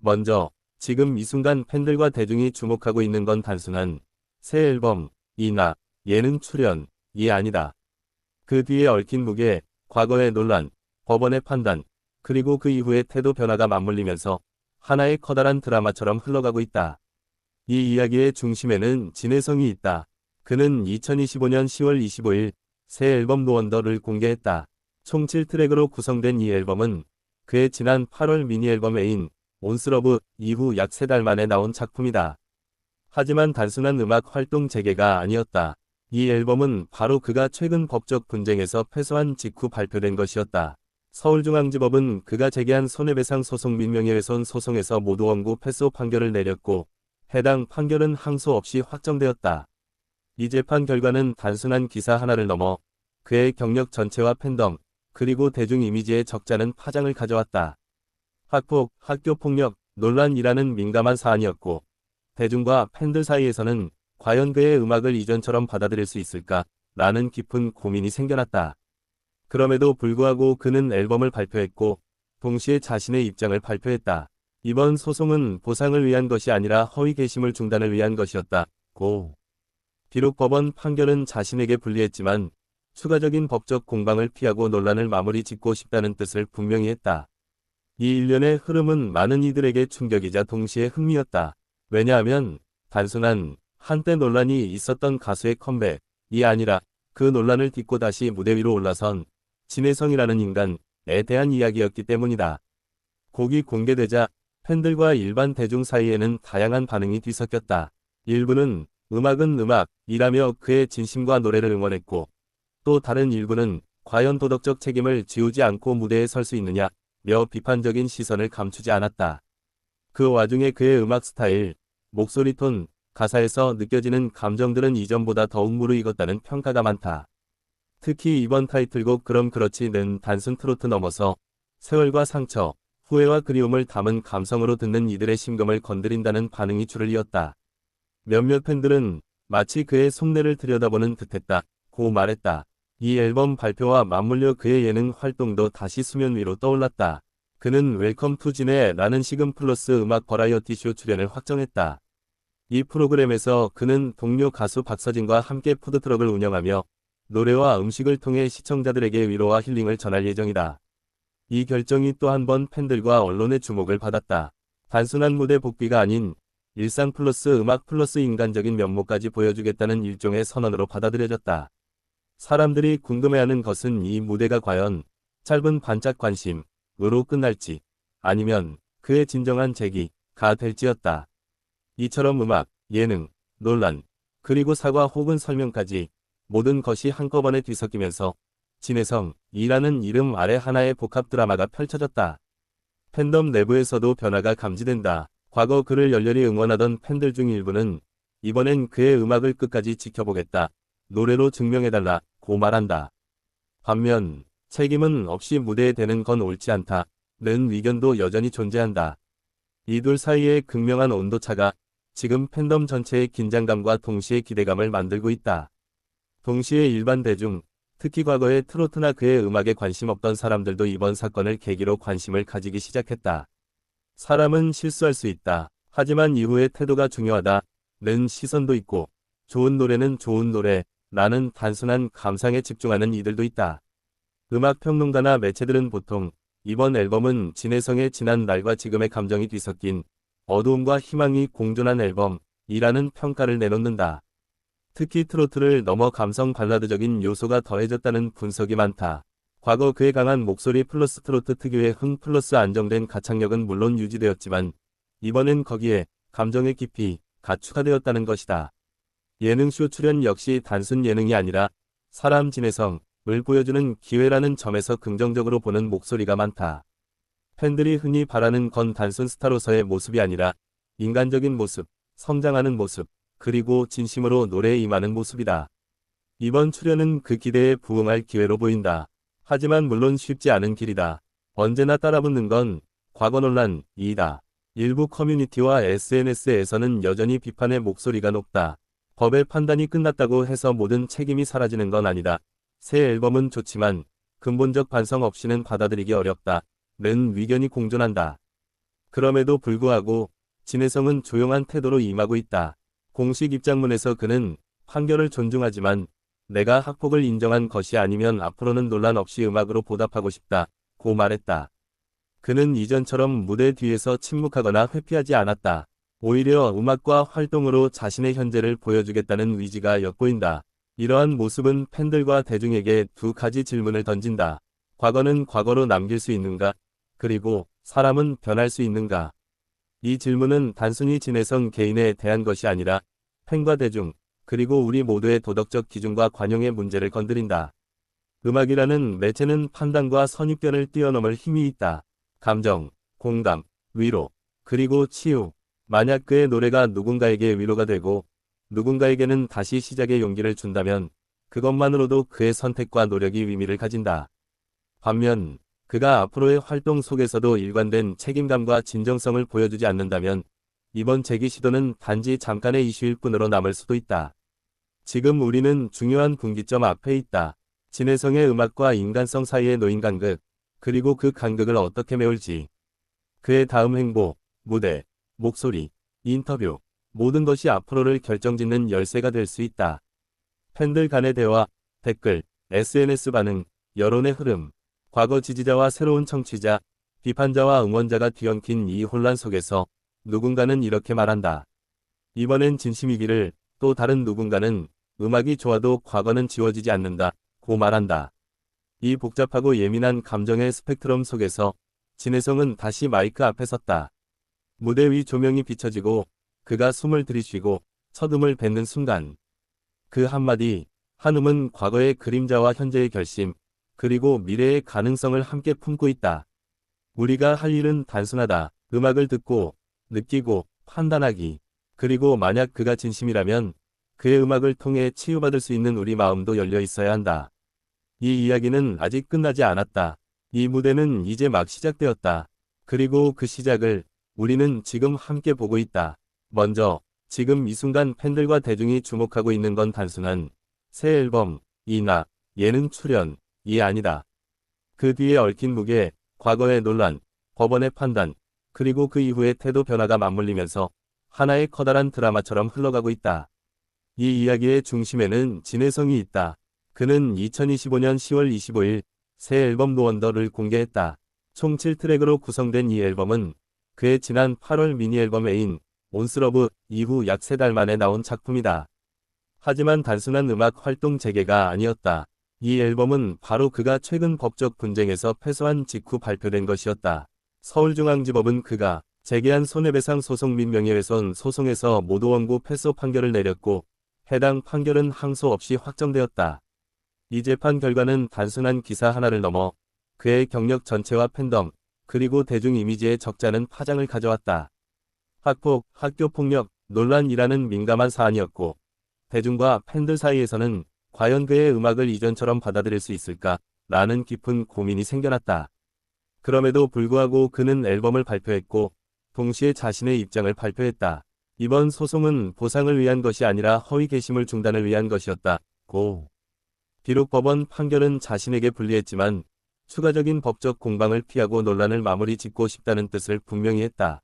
먼저 지금 이 순간 팬들과 대중이 주목하고 있는 건 단순한 새 앨범이나 예능 출연이 아니다. 그 뒤에 얽힌 무게, 과거의 논란, 법원의 판단, 그리고 그 이후의 태도 변화가 맞물리면서 하나의 커다란 드라마처럼 흘러가고 있다. 이 이야기의 중심에는 진혜성이 있다. 그는 2025년 10월 25일 새 앨범 노원더를 공개했다. 총 7트랙으로 구성된 이 앨범은 그의 지난 8월 미니 앨범 애인 온스러브 이후 약 3달 만에 나온 작품이다. 하지만 단순한 음악 활동 재개가 아니었다. 이 앨범은 바로 그가 최근 법적 분쟁에서 패소한 직후 발표된 것이었다. 서울중앙지법은 그가 제기한 손해배상 소송 및 명예훼손 소송에서 모두 원고 패소 판결을 내렸고 해당 판결은 항소 없이 확정되었다. 이 재판 결과는 단순한 기사 하나를 넘어 그의 경력 전체와 팬덤, 그리고 대중 이미지에 적잖은 파장을 가져왔다. 학폭, 학교폭력, 논란이라는 민감한 사안이었고 대중과 팬들 사이에서는 과연 그의 음악을 이전처럼 받아들일 수 있을까? 라는 깊은 고민이 생겨났다. 그럼에도 불구하고 그는 앨범을 발표했고 동시에 자신의 입장을 발표했다. 이번 소송은 보상을 위한 것이 아니라 허위 게시물 중단을 위한 것이었다. 비록 법원 판결은 자신에게 불리했지만 추가적인 법적 공방을 피하고 논란을 마무리 짓고 싶다는 뜻을 분명히 했다. 이 일련의 흐름은 많은 이들에게 충격이자 동시에 흥미였다. 왜냐하면 단순한 한때 논란이 있었던 가수의 컴백이 아니라 그 논란을 딛고 다시 무대 위로 올라선 진혜성이라는 인간에 대한 이야기였기 때문이다. 곡이 공개되자 팬들과 일반 대중 사이에는 다양한 반응이 뒤섞였다. 일부는 음악은 음악이라며 그의 진심과 노래를 응원했고 또 다른 일부는 과연 도덕적 책임을 지우지 않고 무대에 설 수 있느냐며 비판적인 시선을 감추지 않았다. 그 와중에 그의 음악 스타일, 목소리 톤, 가사에서 느껴지는 감정들은 이전보다 더욱 무르익었다는 평가가 많다. 특히 이번 타이틀곡 그럼 그렇지는 단순 트로트 넘어서 세월과 상처, 후회와 그리움을 담은 감성으로 듣는 이들의 심금을 건드린다는 반응이 줄을 이었다. 몇몇 팬들은 마치 그의 속내를 들여다보는 듯했다고 말했다. 이 앨범 발표와 맞물려 그의 예능 활동도 다시 수면 위로 떠올랐다. 그는 웰컴 투 진해라는 시금 플러스 음악 버라이어티 쇼 출연을 확정했다. 이 프로그램에서 그는 동료 가수 박서진과 함께 푸드트럭을 운영하며 노래와 음식을 통해 시청자들에게 위로와 힐링을 전할 예정이다. 이 결정이 또 한 번 팬들과 언론의 주목을 받았다. 단순한 무대 복귀가 아닌 일상 플러스 음악 플러스 인간적인 면모까지 보여주겠다는 일종의 선언으로 받아들여졌다. 사람들이 궁금해하는 것은 이 무대가 과연 짧은 반짝 관심으로 끝날지 아니면 그의 진정한 재기가 될지였다. 이처럼 음악, 예능, 논란, 그리고 사과 혹은 설명까지 모든 것이 한꺼번에 뒤섞이면서 진혜성이라는 이름 아래 하나의 복합 드라마가 펼쳐졌다. 팬덤 내부에서도 변화가 감지된다. 과거 그를 열렬히 응원하던 팬들 중 일부는 이번엔 그의 음악을 끝까지 지켜보겠다. 노래로 증명해달라고 말한다. 반면 책임은 없이 무대에 대는 건 옳지 않다는 의견도 여전히 존재한다. 이 둘 사이의 극명한 온도차가 지금 팬덤 전체의 긴장감과 동시에 기대감을 만들고 있다. 동시에 일반 대중, 특히 과거에 트로트나 그의 음악에 관심 없던 사람들도 이번 사건을 계기로 관심을 가지기 시작했다. 사람은 실수할 수 있다. 하지만 이후의 태도가 중요하다는 시선도 있고 좋은 노래는 좋은 노래라는 단순한 감상에 집중하는 이들도 있다. 음악평론가나 매체들은 보통 이번 앨범은 진혜성의 지난 날과 지금의 감정이 뒤섞인 어두움과 희망이 공존한 앨범이라는 평가를 내놓는다. 특히 트로트를 넘어 감성 발라드적인 요소가 더해졌다는 분석이 많다. 과거 그의 강한 목소리 플러스 트로트 특유의 흥 플러스 안정된 가창력은 물론 유지되었지만 이번엔 거기에 감정의 깊이가 추가되었다는 것이다. 예능쇼 출연 역시 단순 예능이 아니라 사람 진혜성을 보여주는 기회라는 점에서 긍정적으로 보는 목소리가 많다. 팬들이 흔히 바라는 건 단순 스타로서의 모습이 아니라 인간적인 모습, 성장하는 모습, 그리고 진심으로 노래에 임하는 모습이다. 이번 출연은 그 기대에 부응할 기회로 보인다. 하지만 물론 쉽지 않은 길이다. 언제나 따라붙는 건 과거 논란이다. 일부 커뮤니티와 SNS에서는 여전히 비판의 목소리가 높다. 법의 판단이 끝났다고 해서 모든 책임이 사라지는 건 아니다. 새 앨범은 좋지만 근본적 반성 없이는 받아들이기 어렵다. 는 의견이 공존한다. 그럼에도 불구하고 진해성은 조용한 태도로 임하고 있다. 공식 입장문에서 그는 판결을 존중하지만 내가 학폭을 인정한 것이 아니면 앞으로는 논란 없이 음악으로 보답하고 싶다고 말했다. 그는 이전처럼 무대 뒤에서 침묵하거나 회피하지 않았다. 오히려 음악과 활동으로 자신의 현재를 보여주겠다는 의지가 엿보인다. 이러한 모습은 팬들과 대중에게 두 가지 질문을 던진다. 과거는 과거로 남길 수 있는가? 그리고 사람은 변할 수 있는가? 이 질문은 단순히 진해성 개인에 대한 것이 아니라 팬과 대중, 그리고 우리 모두의 도덕적 기준과 관용의 문제를 건드린다. 음악이라는 매체는 판단과 선입견을 뛰어넘을 힘이 있다. 감정, 공감, 위로, 그리고 치유. 만약 그의 노래가 누군가에게 위로가 되고 누군가에게는 다시 시작의 용기를 준다면 그것만으로도 그의 선택과 노력이 의미를 가진다. 반면 그가 앞으로의 활동 속에서도 일관된 책임감과 진정성을 보여주지 않는다면 이번 재기 시도는 단지 잠깐의 이슈일 뿐으로 남을 수도 있다. 지금 우리는 중요한 분기점 앞에 있다. 진해성의 음악과 인간성 사이에 놓인 간극, 그리고 그 간극을 어떻게 메울지. 그의 다음 행보, 무대, 목소리, 인터뷰, 모든 것이 앞으로를 결정짓는 열쇠가 될 수 있다. 팬들 간의 대화, 댓글, SNS 반응, 여론의 흐름, 과거 지지자와 새로운 청취자, 비판자와 응원자가 뒤엉킨 이 혼란 속에서 누군가는 이렇게 말한다. 이번엔 진심이기를, 또 다른 누군가는 음악이 좋아도 과거는 지워지지 않는다 고 말한다. 이 복잡하고 예민한 감정의 스펙트럼 속에서 진해성은 다시 마이크 앞에 섰다. 무대 위 조명이 비춰지고 그가 숨을 들이쉬고 첫 음을 뱉는 순간 그 한마디, 한 음은 과거의 그림자와 현재의 결심, 그리고 미래의 가능성을 함께 품고 있다. 우리가 할 일은 단순하다. 음악을 듣고, 느끼고, 판단하기. 그리고 만약 그가 진심이라면 그의 음악을 통해 치유받을 수 있는 우리 마음도 열려 있어야 한다. 이 이야기는 아직 끝나지 않았다. 이 무대는 이제 막 시작되었다. 그리고 그 시작을 우리는 지금 함께 보고 있다. 먼저, 지금 이 순간 팬들과 대중이 주목하고 있는 건 단순한 새 앨범, 이나, 예능 출연이 아니다. 그 뒤에 얽힌 무게, 과거의 논란, 법원의 판단, 그리고 그 이후의 태도 변화가 맞물리면서 하나의 커다란 드라마처럼 흘러가고 있다. 이 이야기의 중심에는 진해성이 있다. 그는 2025년 10월 25일 새 앨범 노원더를 공개했다. 총 7트랙으로 구성된 이 앨범은 그의 지난 8월 미니 앨범 애인 온스러브 이후 약 3달 만에 나온 작품이다. 하지만 단순한 음악 활동 재개가 아니었다. 이 앨범은 바로 그가 최근 법적 분쟁에서 패소한 직후 발표된 것이었다. 서울중앙지법은 그가 제기한 손해배상 소송 및 명예훼손 소송에서 모두 원고 패소 판결을 내렸고 해당 판결은 항소 없이 확정되었다. 이 재판 결과는 단순한 기사 하나를 넘어 그의 경력 전체와 팬덤, 그리고 대중 이미지의 적잖은 파장을 가져왔다. 학폭, 학교폭력, 논란이라는 민감한 사안이었고 대중과 팬들 사이에서는 과연 그의 음악을 이전처럼 받아들일 수 있을까? 라는 깊은 고민이 생겨났다. 그럼에도 불구하고 그는 앨범을 발표했고 동시에 자신의 입장을 발표했다. 이번 소송은 보상을 위한 것이 아니라 허위 게시물 중단을 위한 것이었다. 고. 비록 법원 판결은 자신에게 불리했지만 추가적인 법적 공방을 피하고 논란을 마무리 짓고 싶다는 뜻을 분명히 했다.